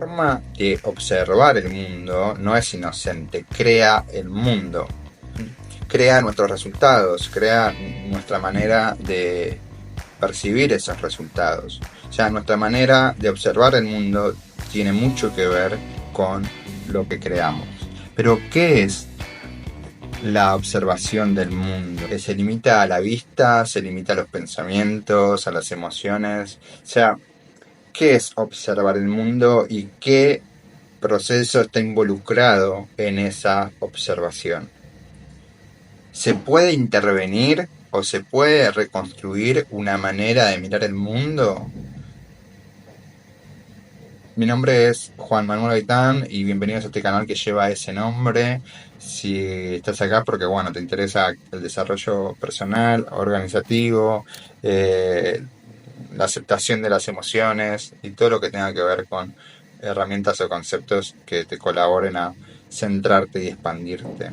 forma de observar el mundo no es inocente, crea el mundo, crea nuestros resultados, crea nuestra manera de percibir esos resultados. O sea, nuestra manera de observar el mundo tiene mucho que ver con lo que creamos. Pero, ¿qué es la observación del mundo? ¿Que se limita a la vista, se limita a los pensamientos, a las emociones? O sea, ¿qué es observar el mundo y qué proceso está involucrado en esa observación? ¿Se puede intervenir o se puede reconstruir una manera de mirar el mundo? Mi nombre es Juan Manuel Gaitán y bienvenidos a este canal que lleva ese nombre. Si estás acá porque bueno, te interesa el desarrollo personal, organizativo, la aceptación de las emociones y todo lo que tenga que ver con herramientas o conceptos que te colaboren a centrarte y expandirte.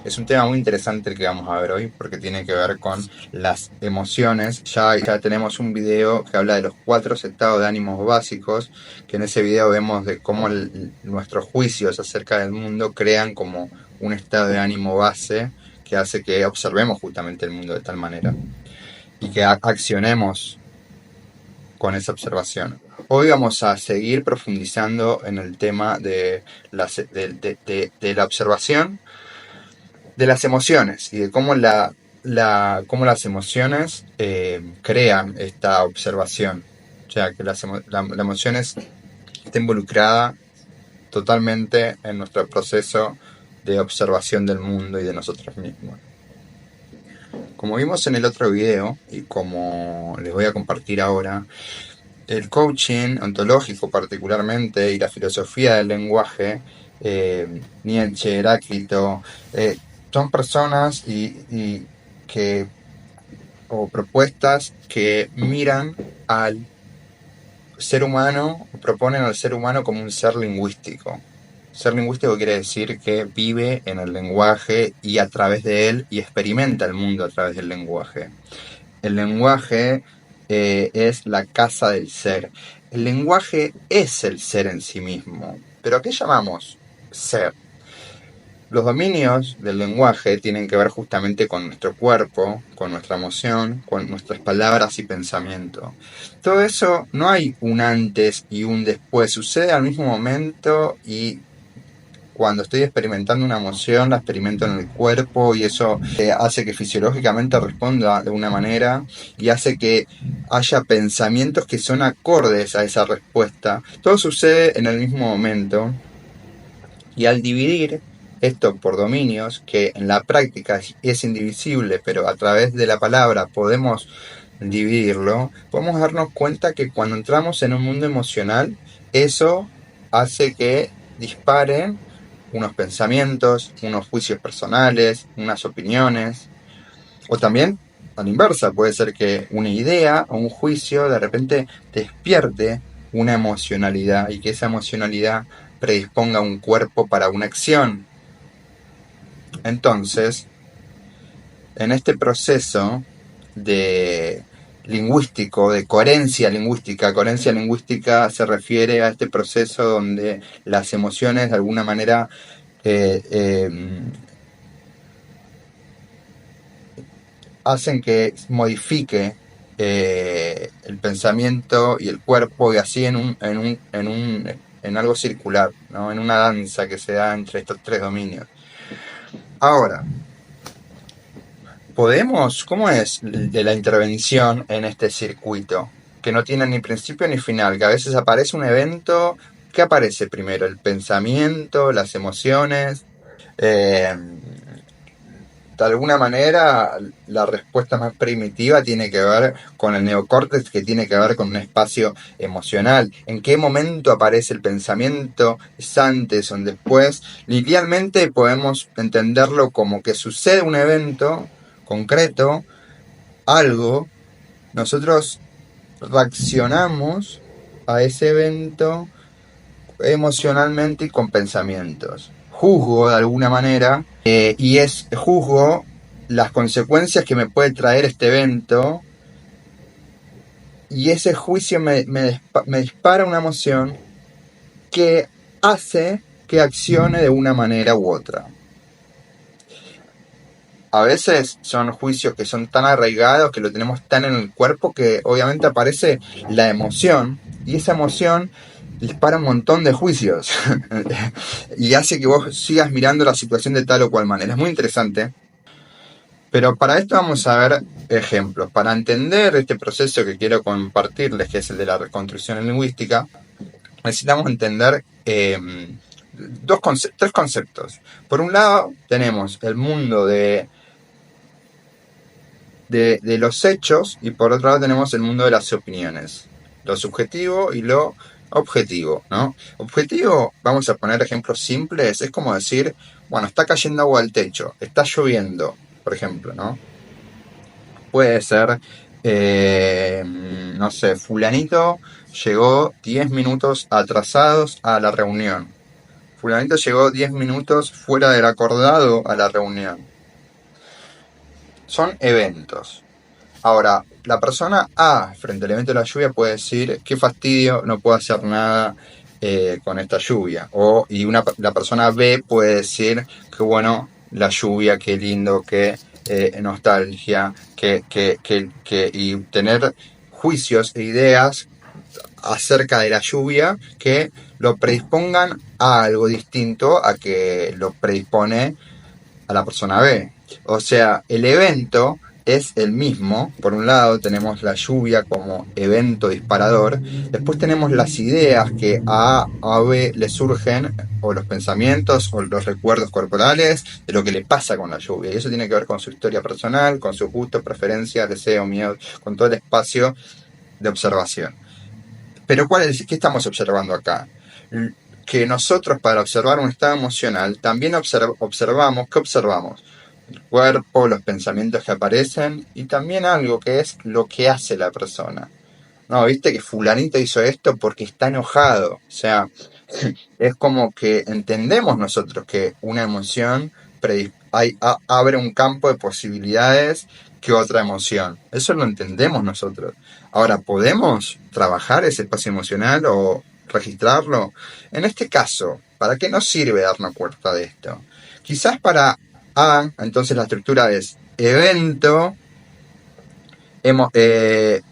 Es un tema muy interesante el que vamos a ver hoy porque tiene que ver con las emociones. Ya tenemos un video que habla de los 4 estados de ánimos básicos, que en ese video vemos de cómo nuestros juicios acerca del mundo crean como un estado de ánimo base que hace que observemos justamente el mundo de tal manera y que accionemos con esa observación. Hoy vamos a seguir profundizando en el tema de la observación de las emociones y de cómo cómo las emociones crean esta observación. O sea, que la emoción está involucrada totalmente en nuestro proceso de observación del mundo y de nosotros mismos. Como vimos en el otro video y como les voy a compartir ahora, el coaching ontológico particularmente y la filosofía del lenguaje, Nietzsche, Heráclito, son personas o propuestas que miran al ser humano, proponen al ser humano como un ser lingüístico. Ser lingüístico quiere decir que vive en el lenguaje y a través de él y experimenta el mundo a través del lenguaje. El lenguaje es la casa del ser. El lenguaje es el ser en sí mismo. ¿Pero a qué llamamos ser? Los dominios del lenguaje tienen que ver justamente con nuestro cuerpo, con nuestra emoción, con nuestras palabras y pensamiento. Todo eso no hay un antes y un después, sucede al mismo momento y cuando estoy experimentando una emoción la experimento en el cuerpo y eso hace que fisiológicamente responda de una manera y hace que haya pensamientos que son acordes a esa respuesta. Todo sucede en el mismo momento y al dividir esto por dominios, que en la práctica es indivisible, pero a través de la palabra podemos dividirlo, podemos darnos cuenta que cuando entramos en un mundo emocional, eso hace que disparen unos pensamientos, unos juicios personales, unas opiniones, o también a la inversa, puede ser que una idea o un juicio de repente despierte una emocionalidad y que esa emocionalidad predisponga un cuerpo para una acción. Entonces, en este proceso de lingüístico, de coherencia lingüística se refiere a este proceso donde las emociones de alguna manera hacen que modifique el pensamiento y el cuerpo y así en algo circular, ¿no? En una danza que se da entre estos 3 dominios. Ahora, ¿cómo es de la intervención en este circuito? Que no tiene ni principio ni final, que a veces aparece un evento. ¿Qué aparece primero? ¿El pensamiento, las emociones? De alguna manera, la respuesta más primitiva tiene que ver con el neocórtex, que tiene que ver con un espacio emocional. ¿En qué momento aparece el pensamiento? ¿Es antes o después? Linealmente podemos entenderlo como que sucede un evento concreto, algo, nosotros reaccionamos a ese evento emocionalmente y con pensamientos. Juzgo de alguna manera juzgo las consecuencias que me puede traer este evento y ese juicio me dispara una emoción que hace que accione de una manera u otra. A veces son juicios que son tan arraigados, que lo tenemos tan en el cuerpo, que obviamente aparece la emoción, y esa emoción dispara un montón de juicios y hace que vos sigas mirando la situación de tal o cual manera. Es muy interesante. Pero para esto vamos a ver ejemplos. Para entender este proceso que quiero compartirles, que es el de la reconstrucción lingüística, necesitamos entender tres conceptos. Por un lado, tenemos el mundo de los hechos, y por otro lado tenemos el mundo de las opiniones. Lo subjetivo y lo objetivo, ¿no? Objetivo, vamos a poner ejemplos simples, es como decir, bueno, está cayendo agua al techo, está lloviendo, por ejemplo, ¿no? Puede ser, no sé, fulanito llegó 10 minutos atrasados a la reunión. Fulanito llegó 10 minutos fuera del acordado a la reunión. Son eventos. Ahora, la persona A, frente al evento de la lluvia, puede decir, qué fastidio, no puedo hacer nada con esta lluvia. La persona B puede decir, qué bueno la lluvia, qué lindo, qué nostalgia, y tener juicios e ideas acerca de la lluvia que lo predispongan a algo distinto a que lo predispone a la persona B. O sea, el evento es el mismo. Por un lado tenemos la lluvia como evento disparador. Después tenemos las ideas que a B le surgen, o los pensamientos o los recuerdos corporales de lo que le pasa con la lluvia. Y eso tiene que ver con su historia personal, con sus gustos, preferencias, deseos, miedos, con todo el espacio de observación. Pero ¿qué estamos observando acá? Que nosotros, para observar un estado emocional, también observamos. ¿Qué observamos? El cuerpo, los pensamientos que aparecen, y también algo que es lo que hace la persona. No, viste que fulanito hizo esto porque está enojado. O sea, es como que entendemos nosotros que una emoción abre un campo de posibilidades que otra emoción. Eso lo entendemos nosotros. Ahora, ¿podemos trabajar ese espacio emocional o registrarlo? En este caso, ¿para qué nos sirve darnos cuenta de esto? Quizás para A, entonces la estructura es evento,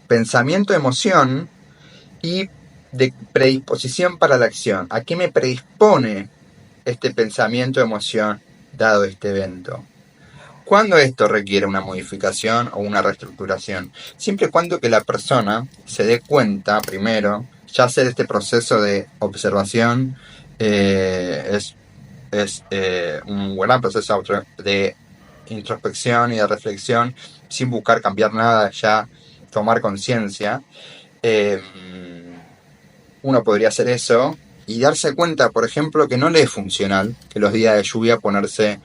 pensamiento, emoción y de predisposición para la acción. ¿A qué me predispone este pensamiento, emoción, dado este evento? ¿Cuándo esto requiere una modificación o una reestructuración? Siempre y cuando que la persona se dé cuenta, primero, ya hacer este proceso de observación es un buen proceso de introspección y de reflexión, sin buscar cambiar nada, ya tomar conciencia. Uno podría hacer eso y darse cuenta, por ejemplo, que no le es funcional que los días de lluvia ponerse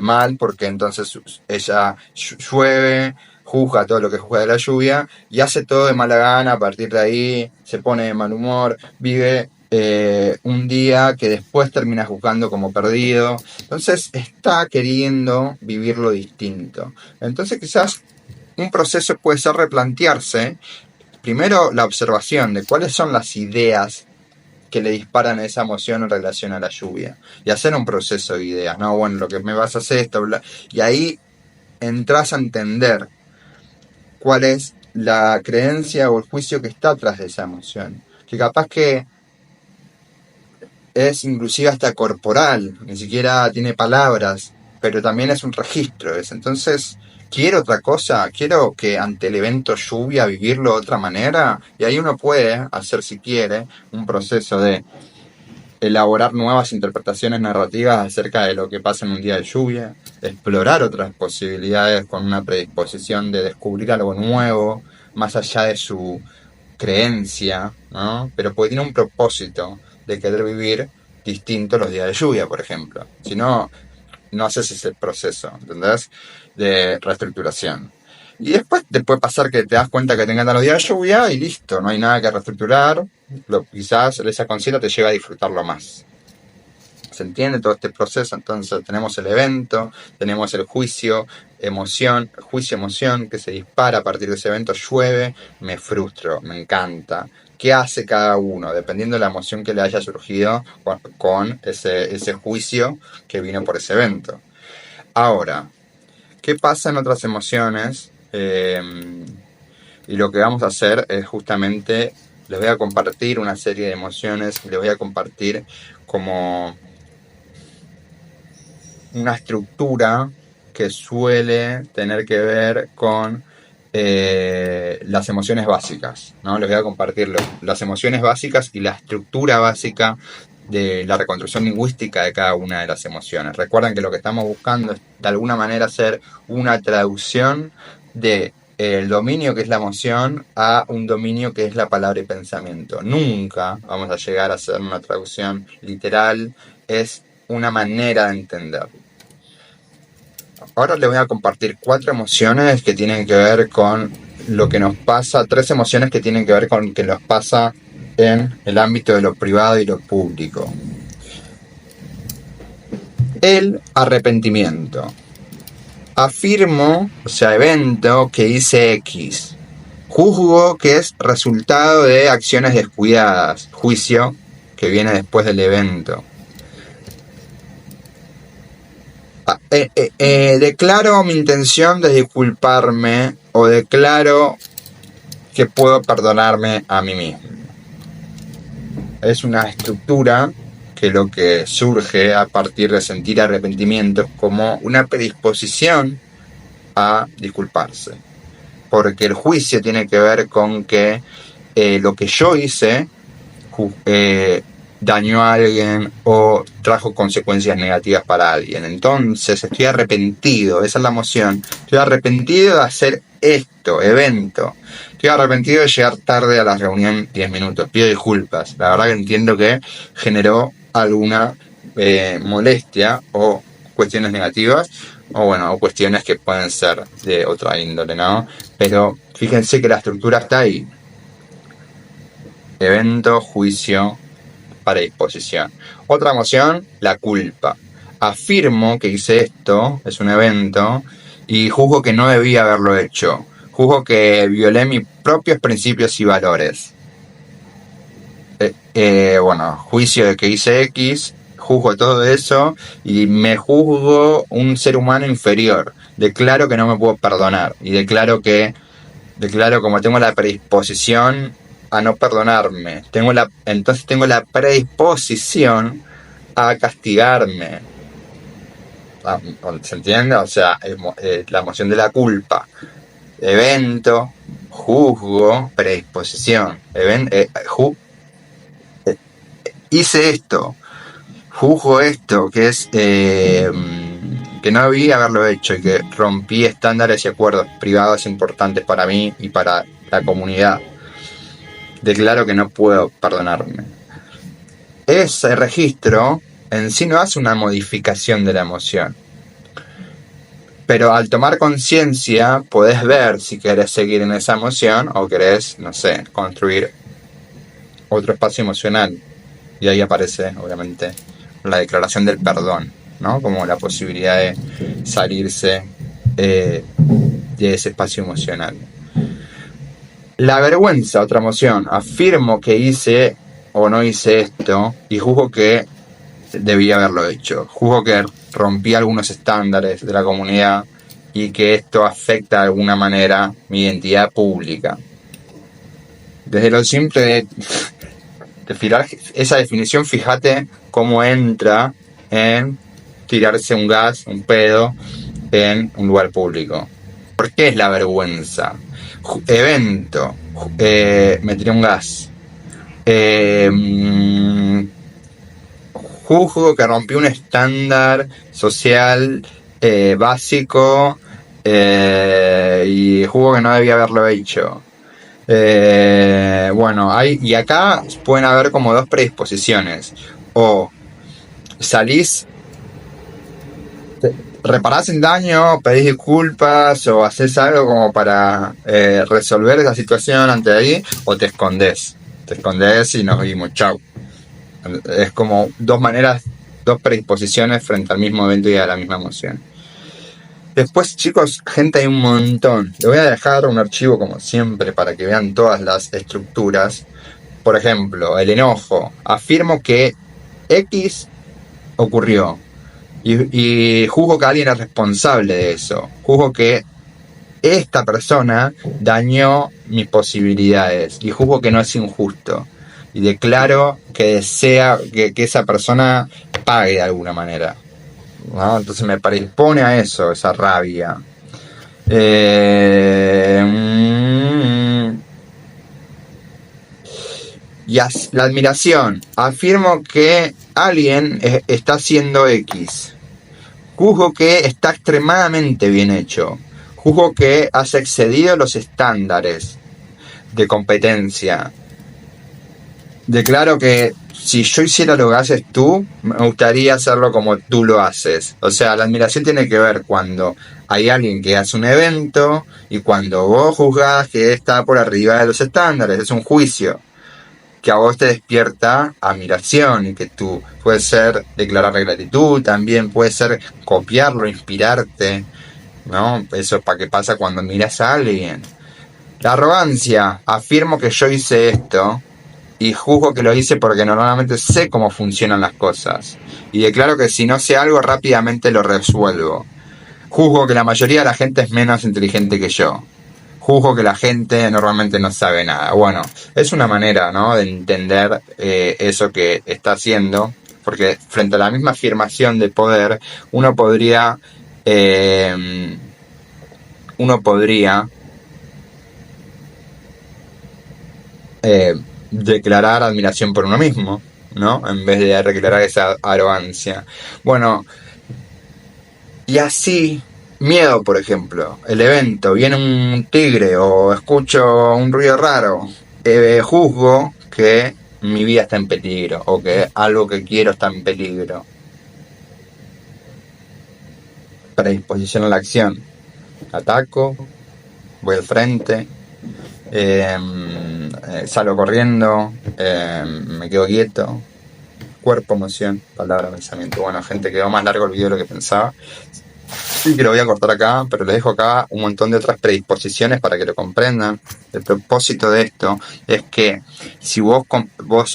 mal, porque entonces ella llueve, juzga todo lo que juzga de la lluvia y hace todo de mala gana. A partir de ahí se pone de mal humor, vive un día que después termina juzgando como perdido. Entonces está queriendo vivirlo distinto. Entonces quizás un proceso puede ser replantearse primero la observación de cuáles son las ideas que le disparan esa emoción en relación a la lluvia, y hacer un proceso de ideas, ¿no? Bueno, lo que me vas a hacer esto, bla, y ahí entras a entender cuál es la creencia o el juicio que está atrás de esa emoción, que capaz que es inclusive hasta corporal, ni siquiera tiene palabras, pero también es un registro. Entonces, quiero otra cosa, quiero que ante el evento lluvia vivirlo de otra manera, y ahí uno puede hacer, si quiere, un proceso de elaborar nuevas interpretaciones narrativas acerca de lo que pasa en un día de lluvia, explorar otras posibilidades con una predisposición de descubrir algo nuevo, más allá de su creencia, ¿no? Pero porque tiene un propósito de querer vivir distinto los días de lluvia, por ejemplo. Si no, no haces ese proceso, ¿entendés? De reestructuración. Y después te puede pasar que te das cuenta que te encantan los días de lluvia y listo, no hay nada que reestructurar. Quizás esa conciencia te lleva a disfrutarlo más. ¿Se entiende todo este proceso? Entonces tenemos el evento, tenemos el juicio, emoción, que se dispara a partir de ese evento. Llueve, me frustro, me encanta, qué hace cada uno, dependiendo de la emoción que le haya surgido con ese juicio que vino por ese evento. Ahora, ¿qué pasa en otras emociones? Y lo que vamos a hacer es justamente, les voy a compartir una serie de emociones, les voy a compartir como una estructura que suele tener que ver con las emociones básicas, ¿no? Les voy a compartir las emociones básicas y la estructura básica de la reconstrucción lingüística de cada una de las emociones. Recuerden que lo que estamos buscando es de alguna manera hacer una traducción de el dominio que es la emoción a un dominio que es la palabra y pensamiento. Nunca vamos a llegar a hacer una traducción literal, es una manera de entender. Ahora les voy a compartir 4 emociones que tienen que ver con lo que nos pasa, 3 emociones que tienen que ver con lo que nos pasa en el ámbito de lo privado y lo público. El arrepentimiento. Afirmo, o sea, evento que hice X. Juzgo que es resultado de acciones descuidadas. Juicio que viene después del evento. Declaro mi intención de disculparme o declaro que puedo perdonarme a mí mismo. Es una estructura que lo que surge a partir de sentir arrepentimiento es como una predisposición a disculparse. Porque el juicio tiene que ver con que lo que yo hice dañó a alguien o trajo consecuencias negativas para alguien. Entonces estoy arrepentido, esa es la emoción. Estoy arrepentido de hacer esto, evento. Estoy arrepentido de llegar tarde a la reunión 10 minutos. Pido disculpas. La verdad que entiendo que generó alguna molestia o cuestiones negativas o cuestiones que pueden ser de otra índole, ¿no? Pero fíjense que la estructura está ahí. Evento, juicio, predisposición. Otra emoción, la culpa. Afirmo que hice esto, es un evento, y juzgo que no debía haberlo hecho. Juzgo que violé mis propios principios y valores. Juicio de que hice X, juzgo todo eso y me juzgo un ser humano inferior. Declaro que no me puedo perdonar y declaro como tengo la predisposición a no perdonarme. Entonces tengo la predisposición a castigarme. ¿Se entiende? O sea, la emoción de la culpa. Evento, juzgo, predisposición. Hice esto, juzgo esto, que es que no debía haberlo hecho y que rompí estándares y acuerdos privados importantes para mí y para la comunidad. Declaro que no puedo perdonarme. Ese registro en sí no hace una modificación de la emoción. Pero al tomar conciencia podés ver si querés seguir en esa emoción o querés, no sé, construir otro espacio emocional. Y ahí aparece, obviamente, la declaración del perdón, ¿no? Como la posibilidad de salirse de ese espacio emocional. La vergüenza, otra emoción. Afirmo que hice o no hice esto y juzgo que debía haberlo hecho. Juzgo que rompí algunos estándares de la comunidad y que esto afecta de alguna manera mi identidad pública. Desde lo simple de fijar esa definición, fíjate cómo entra en tirarse un gas, un pedo en un lugar público. ¿Por qué es la vergüenza? Evento, me tiré un gas. Juzgo que rompí un estándar social básico y juzgo que no debía haberlo hecho. Y acá pueden haber como 2 predisposiciones. O salís, reparás el daño, pedís disculpas o haces algo como para resolver esa situación ante ahí, o te escondés y nos vimos, chau. Es como 2 maneras, 2 predisposiciones frente al mismo evento y a la misma emoción. Después, chicos, gente, hay un montón. Les voy a dejar un archivo como siempre para que vean todas las estructuras. Por ejemplo, el enojo. Afirmo que X ocurrió y juzgo que alguien es responsable de eso. Juzgo que esta persona dañó mis posibilidades y juzgo que no es injusto. Y declaro que desea que esa persona pague de alguna manera, ¿no? Entonces me predispone a eso, esa rabia. Y la admiración. Afirmo que alguien está haciendo X. Juzgo que está extremadamente bien hecho. Juzgo que has excedido los estándares de competencia. Declaro que si yo hiciera lo que haces tú, me gustaría hacerlo como tú lo haces. O sea, la admiración tiene que ver cuando hay alguien que hace un evento y cuando vos juzgás que está por arriba de los estándares. Es un juicio que a vos te despierta admiración y que tú puede ser declararle gratitud, también puede ser copiarlo, inspirarte, ¿no? Eso es para qué pasa cuando miras a alguien. La arrogancia. Afirmo que yo hice esto y juzgo que lo hice porque normalmente sé cómo funcionan las cosas y declaro que si no sé algo rápidamente lo resuelvo. Juzgo que la mayoría de la gente es menos inteligente que yo. Juzgo que la gente normalmente no sabe nada. Bueno, es una manera, ¿no?, de entender eso que está haciendo, porque frente a la misma afirmación de poder, uno podría declarar admiración por uno mismo, ¿no?, en vez de declarar esa arrogancia. Bueno, y así. Miedo, por ejemplo, el evento, viene un tigre o escucho un ruido raro, juzgo que mi vida está en peligro o que algo que quiero está en peligro. Predisposición a la acción. Ataco, voy al frente, salgo corriendo, me quedo quieto. Cuerpo, emoción, palabra, pensamiento. Bueno, gente, quedó más largo el video de lo que pensaba. Sí, que lo voy a cortar acá, pero les dejo acá un montón de otras predisposiciones para que lo comprendan. El propósito de esto es que si vos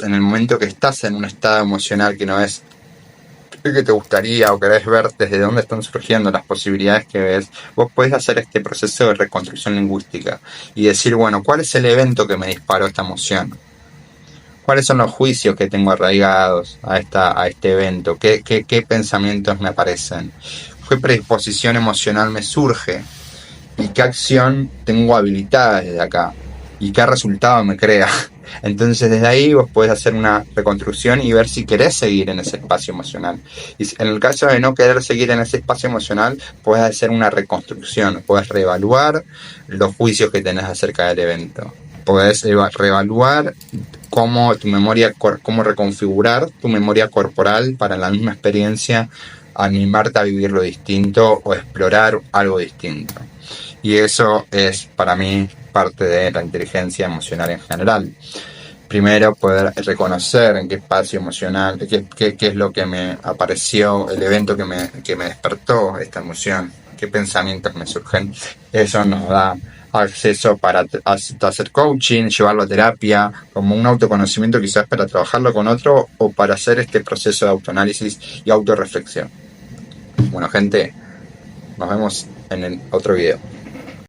en el momento que estás en un estado emocional que no es el que te gustaría o querés ver desde dónde están surgiendo las posibilidades que ves, vos podés hacer este proceso de reconstrucción lingüística y decir, bueno, ¿cuál es el evento que me disparó esta emoción? ¿Cuáles son los juicios que tengo arraigados a este evento? ¿Qué pensamientos me aparecen? ¿Qué predisposición emocional me surge? ¿Y qué acción tengo habilitada desde acá? ¿Y qué resultado me crea? Entonces desde ahí vos podés hacer una reconstrucción y ver si querés seguir en ese espacio emocional. Y en el caso de no querer seguir en ese espacio emocional, podés hacer una reconstrucción. Podés reevaluar los juicios que tenés acerca del evento. Podés reevaluar cómo reconfigurar tu memoria corporal para la misma experiencia, animarte a vivir lo distinto o explorar algo distinto. Y eso es para mí parte de la inteligencia emocional en general. Primero, poder reconocer en qué espacio emocional, qué es lo que me apareció, el evento que me despertó esta emoción, qué pensamientos me surgen. Eso nos da acceso para hacer coaching, llevarlo a terapia, como un autoconocimiento quizás para trabajarlo con otro o para hacer este proceso de autoanálisis y autorreflexión. Bueno, gente, nos vemos en el otro video.